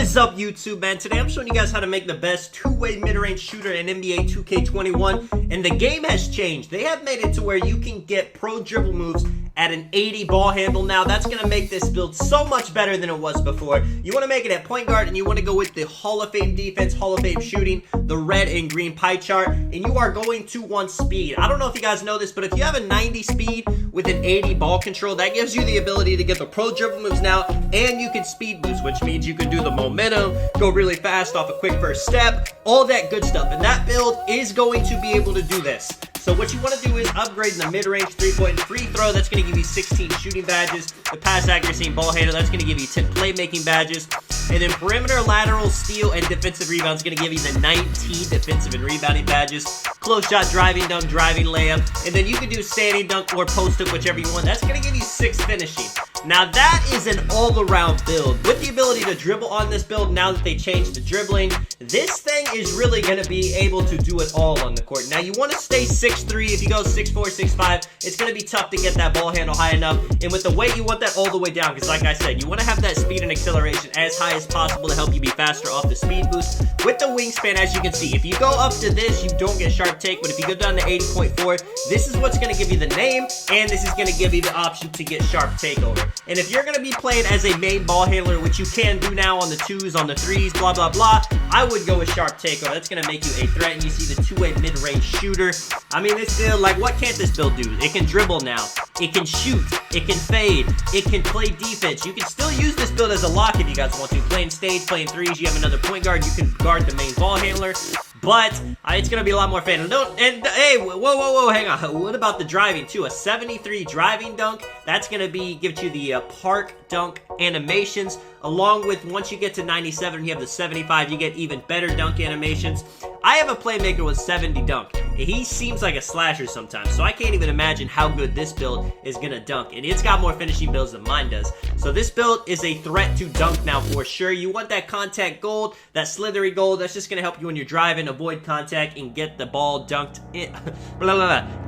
is up, YouTube, man? Today I'm showing you guys how to make the best two-way mid-range shooter in NBA 2K21, and the game has changed. They have made it to where you can get pro dribble moves at an 80 ball handle now. That's going to make this build so much better than it was before. You want to make it at point guard, and you want to go with the Hall of Fame defense, Hall of Fame shooting, the red and green pie chart, and you are going to want speed. I don't know if you guys know this, but if you have a 90 speed with an 80 ball control, that gives you the ability to get the pro dribble moves now, and you can speed boost, which means you can do the momentum, go really fast off a quick first step, all that good stuff. And that build is going to be able to do this. So what you want to do is upgrade the mid-range three-point free throw. That's going to give you 16 shooting badges. The pass accuracy and ball handle, that's going to give you 10 playmaking badges. And then perimeter, lateral, steal, and defensive rebound is going to give you the 19 defensive and rebounding badges. Close shot, driving dunk, driving layup. And then you can do standing dunk or post-up, whichever you want. That's going to give you 6 finishing. Now that is an all-around build. With the ability to dribble on this build, now that they changed the dribbling, this thing is really going to be able to do it all on the court. Now you want to stay 6'3". If you go 6'4", 6'5", it's going to be tough to get that ball handle high enough. And with the weight, you want that all the way down, because like I said, you want to have that speed and acceleration as high as possible to help you be faster off the speed boost. With the wingspan, as you can see, if you go up to this, you don't get sharp take, but if you go down to 80.4, this is what's going to give you the name, and this is going to give you the option to get sharp takeover. And if you're going to be playing as a main ball handler, which you can do now on the 2s, on the 3s, blah, blah, blah, I would go with sharp takeover. That's going to make you a threat, and you see the two-way mid-range shooter. I mean, this build, like, what can't this build do? It can dribble now. It can shoot. It can fade. It can play defense. You can still use this build as a lock if you guys want to. Playing stage, playing 3s, you have another point guard. You can guard the main ball handler. But it's going to be a lot more fun. And hey, whoa, hang on. What about the driving, too? A 73 driving dunk. That's going to give you the park dunk animations. Along with, once you get to 97, you have the 75, you get even better dunk animations. I have a playmaker with 70 dunk. He seems like a slasher sometimes, so I can't even imagine how good this build is going to dunk. And it's got more finishing builds than mine does. So this build is a threat to dunk now for sure. You want that contact gold, that slithery gold. That's just going to help you when you're driving, avoid contact, and get the ball dunked in.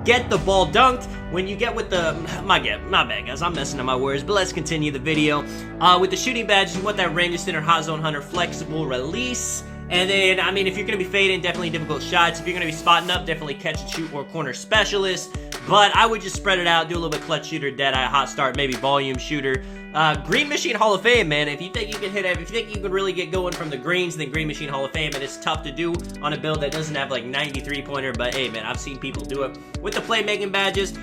Get the ball dunked when you get with the... My bad, guys. I'm messing up my words, but let's continue the video. With the shooting badges, you want that range extender, hot zone hunter, flexible release. And then, I mean, if you're going to be fading, definitely difficult shots. If you're going to be spotting up, definitely catch and shoot or corner specialist. But I would just spread it out, do a little bit clutch shooter, dead-eye, hot start, maybe volume shooter. Green Machine Hall of Fame, man. If you think you can hit it, if you think you can really get going from the greens, then Green Machine Hall of Fame. And it's tough to do on a build that doesn't have like 93-pointer. But hey, man, I've seen people do it. With the playmaking badges,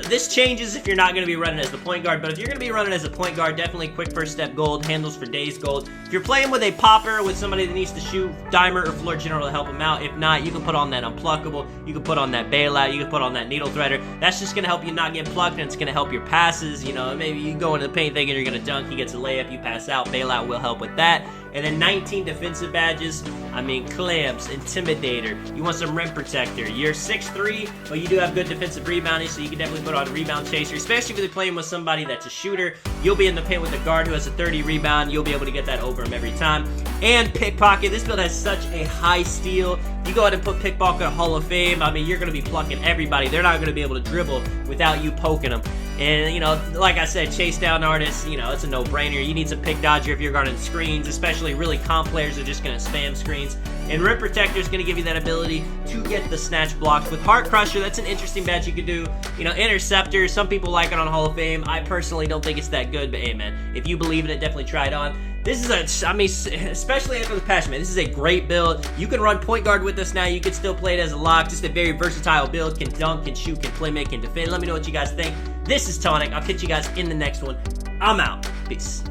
this changes if you're not going to be running as the point guard, but if you're going to be running as a point guard, definitely quick first step gold, handles for days gold. If you're playing with a popper, with somebody that needs to shoot, dimer or floor general to help them out. If not, you can put on that unpluckable, you can put on that bailout, you can put on that needle threader. That's just going to help you not get plucked, and it's going to help your passes. You know, maybe you go into the paint thinking you're going to dunk, he gets a layup, you pass out, bailout will help with that. And then 19 defensive badges. I mean, clamps, intimidator. You want some rim protector. You're 6'3", but you do have good defensive rebounding, so you can definitely put on a rebound chaser, especially if you're playing with somebody that's a shooter. You'll be in the paint with a guard who has a 30 rebound. You'll be able to get that over him every time. And Pickpocket. This build has such a high steal. You go ahead and put Pickpocket Hall of Fame. I mean, you're going to be plucking everybody. They're not going to be able to dribble without you poking them. And, you know, like I said, chase down artists, you know, it's a no-brainer. You need some pick dodger if you're guarding screens, especially really comp players are just going to spam screens. And Rim Protector is going to give you that ability to get the snatch blocks. With Heart Crusher, that's an interesting badge you could do. You know, Interceptor, some people like it on Hall of Fame. I personally don't think it's that good, but hey, man, if you believe in it, definitely try it on. This is I mean, especially after the patch, man, this is a great build. You can run point guard with this now. You can still play it as a lock. Just a very versatile build. Can dunk, can shoot, can play, make, can defend. Let me know what you guys think. This is Tonic. I'll catch you guys in the next one. I'm out. Peace.